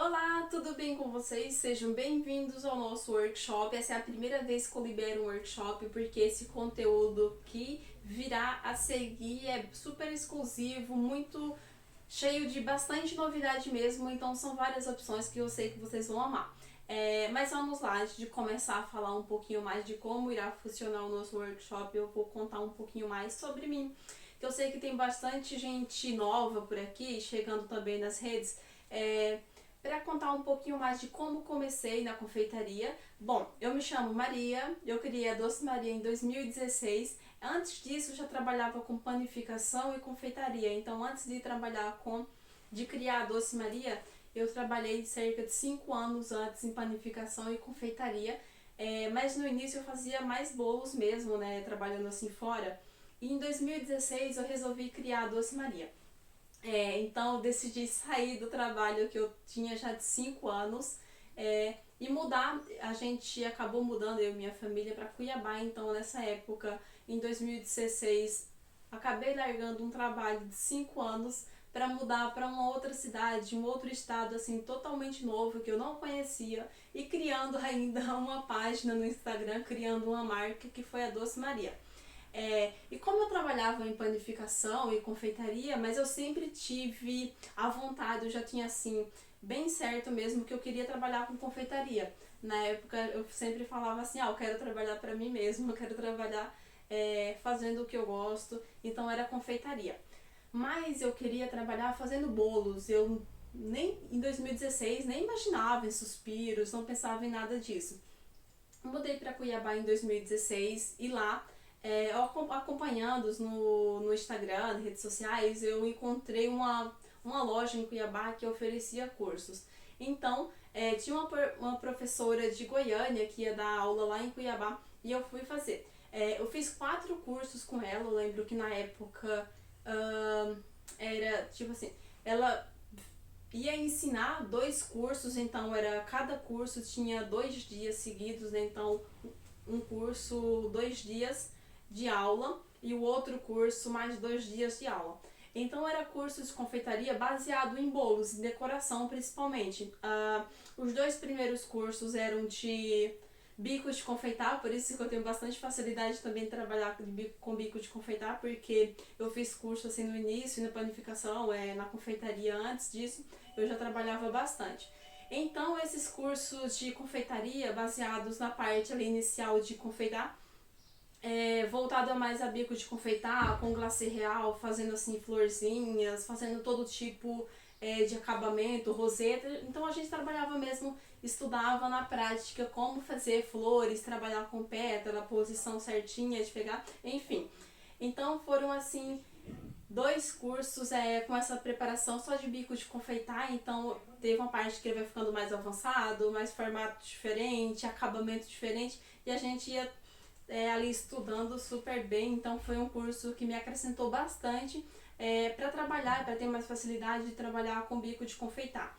Olá, tudo bem com vocês? Sejam bem-vindos ao nosso workshop. Essa é a primeira vez que eu libero um workshop, porque esse conteúdo que virá a seguir é super exclusivo, muito cheio de bastante novidade mesmo, então são várias opções que eu sei que vocês vão amar. Mas vamos lá, antes de começar a falar um pouquinho mais de como irá funcionar o nosso workshop, eu vou contar um pouquinho mais sobre mim. Que eu sei que tem bastante gente nova por aqui, chegando também nas redes. Para contar um pouquinho mais de como comecei na confeitaria. Bom, eu me chamo Maria, eu criei a Doce Maria em 2016. Antes disso, eu já trabalhava com panificação e confeitaria. Então, antes de criar a Doce Maria, eu trabalhei cerca de 5 anos antes em panificação e confeitaria. Mas no início eu fazia mais bolos mesmo, né, trabalhando assim fora. E em 2016 eu resolvi criar a Doce Maria. Então eu decidi sair do trabalho que eu tinha já de 5 anos e mudar. A gente acabou mudando, eu e minha família, para Cuiabá. Então nessa época, em 2016, acabei largando um trabalho de 5 anos para mudar para uma outra cidade, um outro estado assim totalmente novo que eu não conhecia e criando ainda uma página no Instagram, criando uma marca que foi a Doce Maria. E como eu trabalhava em panificação e confeitaria, mas eu sempre tive a vontade, eu já tinha assim, bem certo mesmo que eu queria trabalhar com confeitaria. Na época eu sempre falava assim, eu quero trabalhar para mim mesmo, eu quero trabalhar fazendo o que eu gosto, então era confeitaria. Mas eu queria trabalhar fazendo bolos, eu nem em 2016 nem imaginava em suspiros, não pensava em nada disso. Mudei para Cuiabá em 2016 e lá, acompanhando-os no Instagram, nas redes sociais, eu encontrei uma loja em Cuiabá que oferecia cursos. Então, tinha uma professora de Goiânia que ia dar aula lá em Cuiabá e eu fui fazer. Eu fiz 4 cursos com ela, eu lembro que na época era tipo assim, ela ia ensinar 2 cursos, então cada curso tinha 2 dias seguidos, né? Então um curso 2 dias de aula e o outro curso mais 2 dias de aula. Então era curso de confeitaria baseado em bolos e decoração principalmente. Os 2 primeiros cursos eram de bico de confeitar, por isso que eu tenho bastante facilidade também de trabalhar com bico de confeitar, porque eu fiz curso assim no início, na panificação, na confeitaria antes disso, eu já trabalhava bastante. Então esses cursos de confeitaria baseados na parte ali inicial de confeitar, voltado mais a bico de confeitar, com glacê real, fazendo assim florzinhas, fazendo todo tipo de acabamento, roseta. Então a gente trabalhava mesmo, estudava na prática como fazer flores, trabalhar com pétala, posição certinha de pegar, enfim. Então foram assim 2 cursos com essa preparação só de bico de confeitar, então teve uma parte que ele vai ficando mais avançado, mais formato diferente, acabamento diferente, e a gente ia ali estudando super bem, então foi um curso que me acrescentou bastante para trabalhar, para ter mais facilidade de trabalhar com bico de confeitar.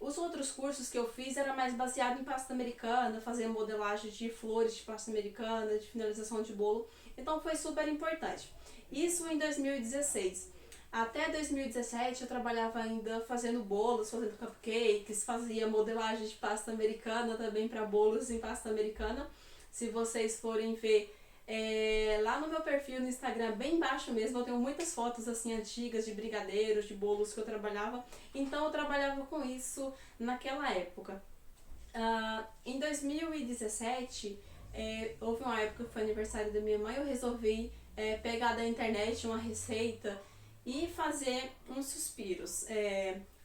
Os outros cursos que eu fiz era mais baseado em pasta americana, fazer modelagem de flores de pasta americana, de finalização de bolo, então foi super importante. Isso em 2016. Até 2017 eu trabalhava ainda fazendo bolos, fazendo cupcakes, fazia modelagem de pasta americana também para bolos em pasta americana. Se vocês forem ver lá no meu perfil no Instagram, bem embaixo mesmo, eu tenho muitas fotos assim antigas de brigadeiros, de bolos que eu trabalhava. Então eu trabalhava com isso naquela época. Em 2017, houve uma época que foi aniversário da minha mãe, eu resolvi pegar da internet uma receita e fazer uns suspiros.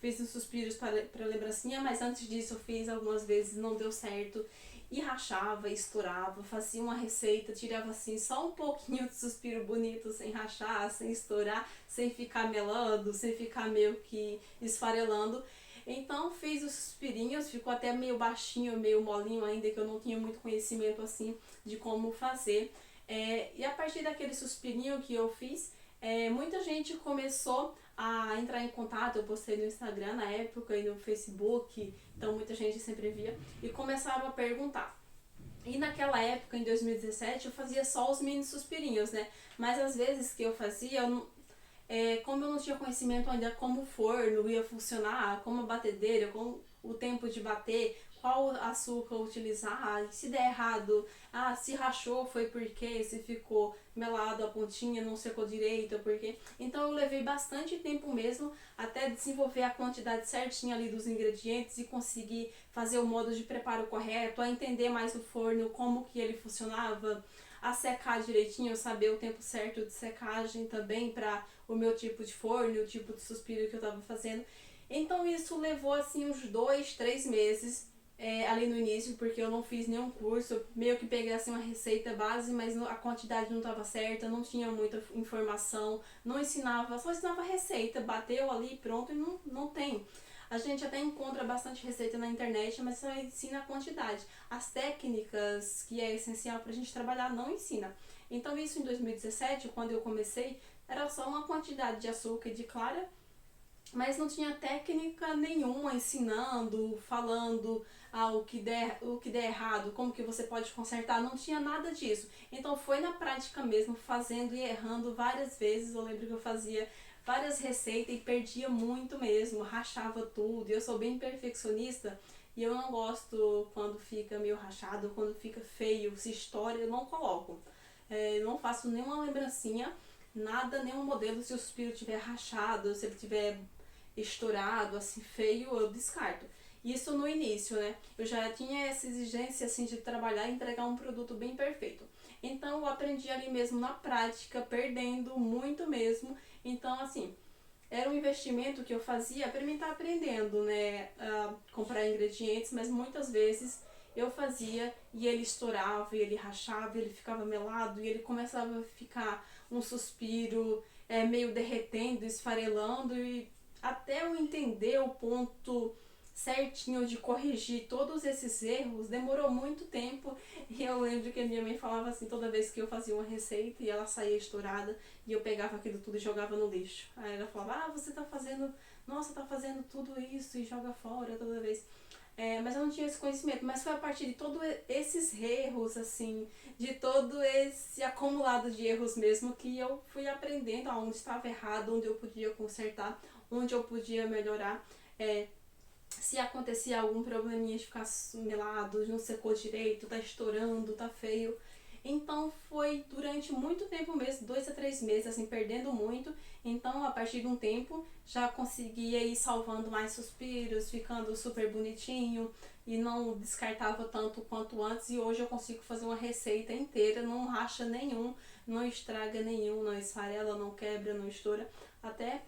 Fiz uns suspiros para lembrancinha, mas antes disso eu fiz algumas vezes, não deu certo. E rachava, estourava, fazia uma receita, tirava assim só um pouquinho de suspiro bonito, sem rachar, sem estourar, sem ficar melando, sem ficar meio que esfarelando. Então fiz os suspirinhos, ficou até meio baixinho, meio molinho ainda, que eu não tinha muito conhecimento assim de como fazer. E a partir daquele suspirinho que eu fiz, muita gente começou a entrar em contato. Eu postei no Instagram na época e no Facebook, então muita gente sempre via e começava a perguntar. E naquela época, em 2017, eu fazia só os mini suspirinhos, né? Mas às vezes que eu fazia, como eu não tinha conhecimento ainda como o forno ia funcionar, como a batedeira, como o tempo de bater, qual açúcar utilizar, se der errado, se rachou foi porque, se ficou melado a pontinha, não secou direito, porque. Então eu levei bastante tempo mesmo até desenvolver a quantidade certinha ali dos ingredientes e conseguir fazer o modo de preparo correto, a entender mais o forno, como que ele funcionava, a secar direitinho, saber o tempo certo de secagem também para o meu tipo de forno, o tipo de suspiro que eu estava fazendo. Então isso levou assim uns 2, 3 meses ali no início, porque eu não fiz nenhum curso, eu meio que peguei assim uma receita base, mas a quantidade não estava certa, não tinha muita informação, não ensinava, só ensinava receita, bateu ali pronto e não tem. A gente até encontra bastante receita na internet, mas só ensina a quantidade. As técnicas que é essencial para a gente trabalhar não ensina. Então isso em 2017, quando eu comecei, era só uma quantidade de açúcar e de clara, mas não tinha técnica nenhuma ensinando, falando o que der errado, como que você pode consertar, não tinha nada disso. Então foi na prática mesmo, fazendo e errando várias vezes. Eu lembro que eu fazia várias receitas e perdia muito mesmo, rachava tudo. Eu sou bem perfeccionista e eu não gosto quando fica meio rachado, quando fica feio, se estoura, eu não coloco. Eu não faço nenhuma lembrancinha, nada, nenhum modelo. Se o suspiro tiver rachado, se ele tiver estourado, assim, feio, eu descarto. Isso no início, né? Eu já tinha essa exigência, assim, de trabalhar e entregar um produto bem perfeito. Então, eu aprendi ali mesmo na prática, perdendo muito mesmo. Então, assim, era um investimento que eu fazia para mim estar aprendendo, né? A comprar ingredientes, mas muitas vezes eu fazia e ele estourava, e ele rachava, e ele ficava melado, e ele começava a ficar um suspiro, meio derretendo, esfarelando, e até eu entender o ponto certinho de corrigir todos esses erros, demorou muito tempo. E eu lembro que a minha mãe falava assim, toda vez que eu fazia uma receita e ela saía estourada, e eu pegava aquilo tudo e jogava no lixo. Aí ela falava, você tá fazendo, nossa, tá fazendo tudo isso e joga fora toda vez. Mas eu não tinha esse conhecimento, mas foi a partir de todos esses erros, assim, de todo esse acumulado de erros mesmo, que eu fui aprendendo aonde estava errado, onde eu podia consertar, onde eu podia melhorar. Se acontecia algum probleminha de ficar melado, não secou direito, tá estourando, tá feio. Então foi durante muito tempo mesmo, 2 a 3 meses, assim, perdendo muito. Então, a partir de um tempo, já conseguia ir salvando mais suspiros, ficando super bonitinho e não descartava tanto quanto antes. E hoje eu consigo fazer uma receita inteira, não racha nenhum, não estraga nenhum, não esfarela, não quebra, não estoura. Até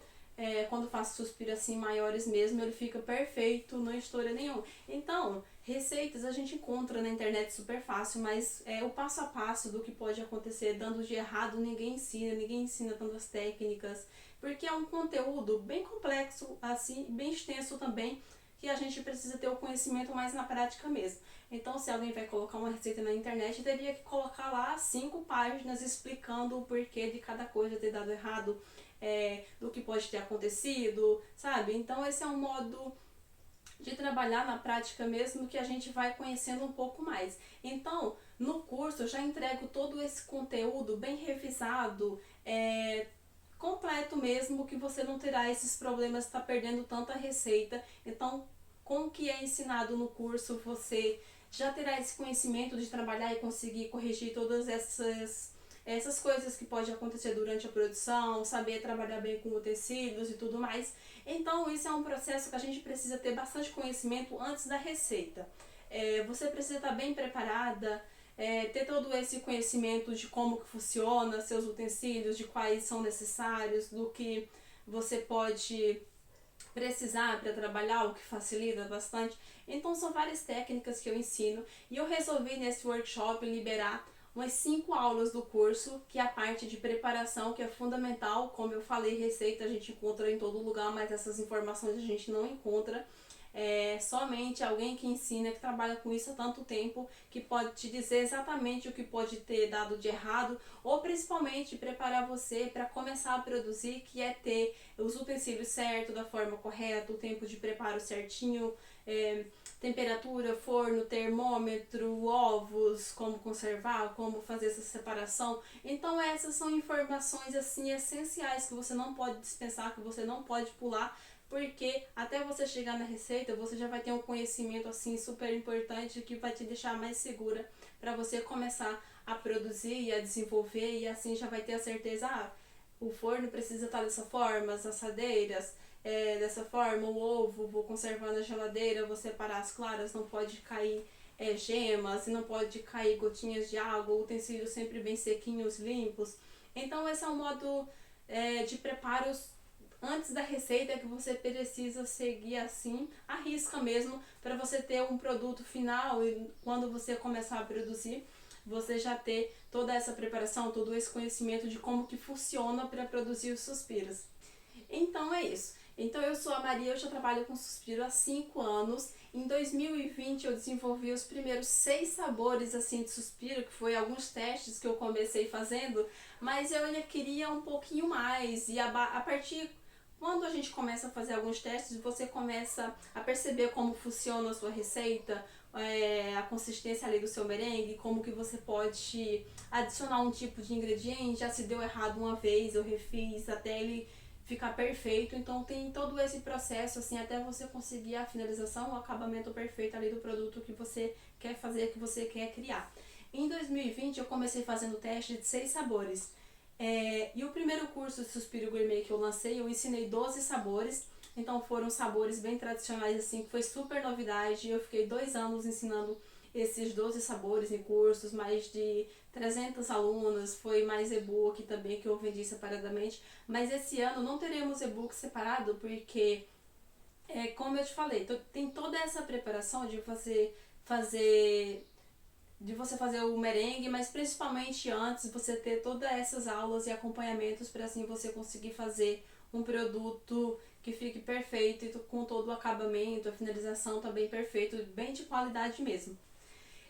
quando faço suspiro assim maiores mesmo, ele fica perfeito, não estoura nenhum. Então, receitas a gente encontra na internet super fácil, mas o passo a passo do que pode acontecer dando de errado, ninguém ensina tantas técnicas, porque é um conteúdo bem complexo, assim, bem extenso também, que a gente precisa ter o conhecimento mais na prática mesmo. Então, se alguém vai colocar uma receita na internet, teria que colocar lá 5 páginas explicando o porquê de cada coisa ter dado errado, do que pode ter acontecido, sabe? Então, esse é um modo de trabalhar na prática mesmo, que a gente vai conhecendo um pouco mais. Então, no curso eu já entrego todo esse conteúdo bem revisado, completo mesmo, que você não terá esses problemas de estar perdendo tanta receita. Então, com o que é ensinado no curso, você já terá esse conhecimento de trabalhar e conseguir corrigir todas essas coisas que pode acontecer durante a produção, saber trabalhar bem com utensílios e tudo mais. Então, isso é um processo que a gente precisa ter bastante conhecimento antes da receita. Você precisa estar bem preparada, ter todo esse conhecimento de como que funciona seus utensílios, de quais são necessários, do que você pode precisar para trabalhar, o que facilita bastante. Então, são várias técnicas que eu ensino, e eu resolvi nesse workshop liberar umas 5 aulas do curso, que é a parte de preparação, que é fundamental. Como eu falei, receita a gente encontra em todo lugar, mas essas informações a gente não encontra. somente alguém que ensina, que trabalha com isso há tanto tempo, que pode te dizer exatamente o que pode ter dado de errado, ou principalmente preparar você para começar a produzir, que é ter os utensílios certos, da forma correta, o tempo de preparo certinho, temperatura, forno, termômetro, ovos, como conservar, como fazer essa separação. Então essas são informações assim essenciais que você não pode dispensar, que você não pode pular, porque até você chegar na receita, você já vai ter um conhecimento assim super importante que vai te deixar mais segura para você começar a produzir e a desenvolver, e assim já vai ter a certeza, o forno precisa estar dessa forma, as assadeiras dessa forma, o ovo vou conservar na geladeira, vou separar as claras, não pode cair gemas, e não pode cair gotinhas de água, utensílios sempre bem sequinhos, limpos. Então esse é um modo de preparos antes da receita que você precisa seguir assim, à risca mesmo, para você ter um produto final e quando você começar a produzir, você já ter toda essa preparação, todo esse conhecimento de como que funciona para produzir os suspiros. Então é isso. Então eu sou a Maria, eu já trabalho com suspiro há 5 anos. Em 2020 eu desenvolvi os primeiros 6 sabores assim de suspiro, que foi alguns testes que eu comecei fazendo, mas eu ainda queria um pouquinho mais, e a partir quando a gente começa a fazer alguns testes, você começa a perceber como funciona a sua receita, a consistência ali do seu merengue, como que você pode adicionar um tipo de ingrediente. Já se deu errado uma vez, eu refiz até ele ficar perfeito. Então tem todo esse processo assim até você conseguir a finalização, o acabamento perfeito ali do produto que você quer fazer, que você quer criar. Em 2020 eu comecei fazendo teste de 6 sabores. E o primeiro curso de Suspiro Gourmet que eu lancei, eu ensinei 12 sabores. Então foram sabores bem tradicionais assim, que foi super novidade. Eu fiquei 2 anos ensinando esses 12 sabores em cursos, mais de 300 alunas, foi mais e-book também que eu vendi separadamente. Mas esse ano não teremos e-book separado, porque, como eu te falei, tem toda essa preparação de você fazer o merengue, mas principalmente antes você ter todas essas aulas e acompanhamentos para assim você conseguir fazer um produto que fique perfeito e com todo o acabamento, a finalização também perfeito, bem de qualidade mesmo.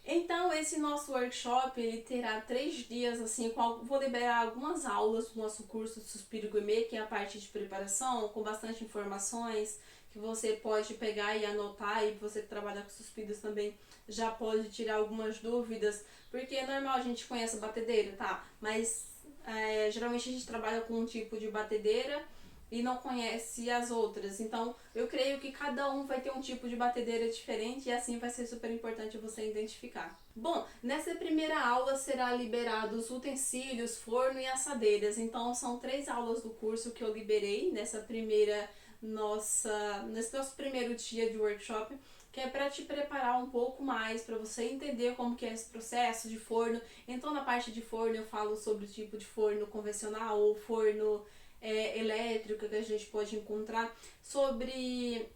Então esse nosso workshop ele terá 3 dias assim, vou liberar algumas aulas do nosso curso de Suspiro Gourmet, que é a parte de preparação, com bastante informações que você pode pegar e anotar, e você que trabalha com suspiros também já pode tirar algumas dúvidas, porque é normal, a gente conhece a batedeira, tá? Mas geralmente a gente trabalha com um tipo de batedeira e não conhece as outras. Então, eu creio que cada um vai ter um tipo de batedeira diferente, e assim vai ser super importante você identificar. Bom, nessa primeira aula será liberados utensílios, forno e assadeiras. Então, são 3 aulas do curso que eu liberei nesse nosso primeiro dia de workshop, que é para te preparar um pouco mais, para você entender como que é esse processo de forno. Então, na parte de forno eu falo sobre o tipo de forno convencional ou forno elétrica que a gente pode encontrar, sobre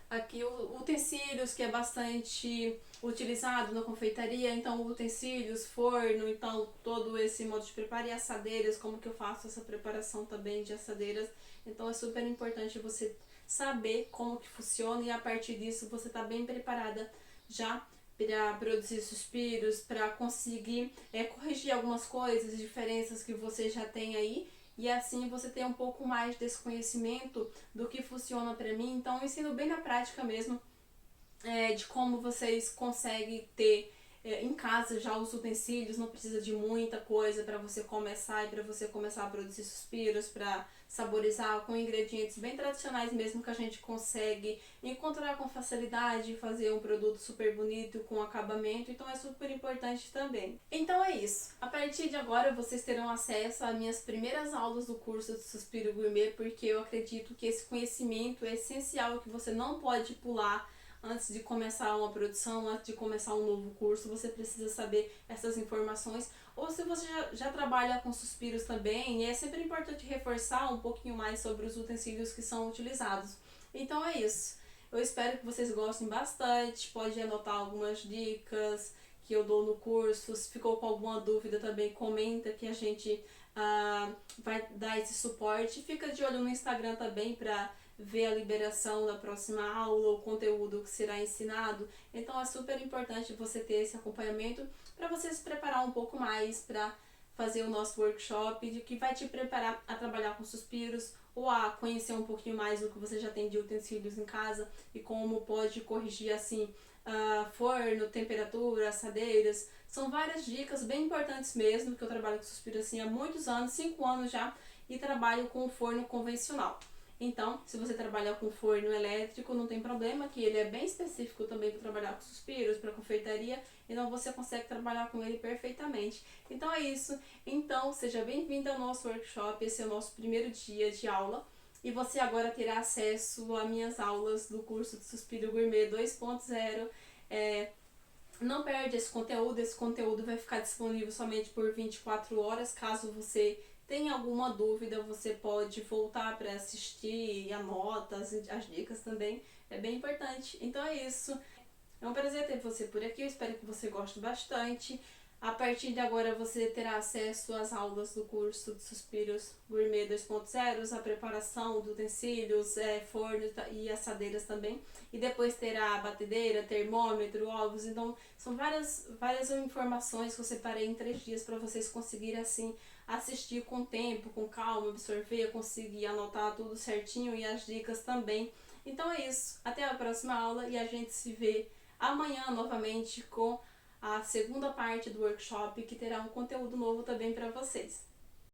aqui utensílios, que é bastante utilizado na confeitaria. Então utensílios, forno, então todo esse modo de preparo, e assadeiras, como que eu faço essa preparação também de assadeiras. Então é super importante você saber como que funciona, e a partir disso você está bem preparada já para produzir suspiros, para conseguir corrigir algumas coisas, diferenças que você já tem aí, e assim você tem um pouco mais desse conhecimento do que funciona para mim. Então eu ensino bem na prática mesmo, de como vocês conseguem ter em casa já os utensílios. Não precisa de muita coisa para você começar, e para você começar a produzir suspiros, para saborizar com ingredientes bem tradicionais mesmo, que a gente consegue encontrar com facilidade e fazer um produto super bonito com acabamento. Então é super importante também. Então é isso. A partir de agora vocês terão acesso às minhas primeiras aulas do curso de Suspiro Gourmet, porque eu acredito que esse conhecimento é essencial, que você não pode pular antes de começar uma produção, antes de começar um novo curso. Você precisa saber essas informações. Ou se você já trabalha com suspiros também, é sempre importante reforçar um pouquinho mais sobre os utensílios que são utilizados. Então é isso. Eu espero que vocês gostem bastante. Pode anotar algumas dicas que eu dou no curso. Se ficou com alguma dúvida também, comenta, que a gente vai dar esse suporte. Fica de olho no Instagram também para ver a liberação da próxima aula, o conteúdo que será ensinado. Então é super importante você ter esse acompanhamento para você se preparar um pouco mais para fazer o nosso workshop, de que vai te preparar a trabalhar com suspiros ou a conhecer um pouquinho mais do que você já tem de utensílios em casa e como pode corrigir assim forno, temperatura, assadeiras. São várias dicas bem importantes mesmo, que eu trabalho com suspiro assim há muitos anos, 5 anos já, e trabalho com o forno convencional. Então, se você trabalha com forno elétrico, não tem problema, que ele é bem específico também para trabalhar com suspiros, para confeitaria, então você consegue trabalhar com ele perfeitamente. Então é isso. Então, seja bem-vindo ao nosso workshop, esse é o nosso primeiro dia de aula. E você agora terá acesso a minhas aulas do curso de Suspiro Gourmet 2.0. Não perde esse conteúdo vai ficar disponível somente por 24 horas. Caso você tenha alguma dúvida, você pode voltar para assistir e anota as dicas também, é bem importante. Então é isso, é um prazer ter você por aqui, eu espero que você goste bastante. A partir de agora você terá acesso às aulas do curso de Suspiros Gourmet 2.0, a preparação de utensílios, fornos e assadeiras também. E depois terá batedeira, termômetro, ovos. Então são várias informações que eu separei em 3 dias para vocês conseguirem assim assistir com tempo, com calma, absorver, conseguir anotar tudo certinho e as dicas também. Então é isso, até a próxima aula e a gente se vê amanhã novamente com a segunda parte do workshop, que terá um conteúdo novo também para vocês.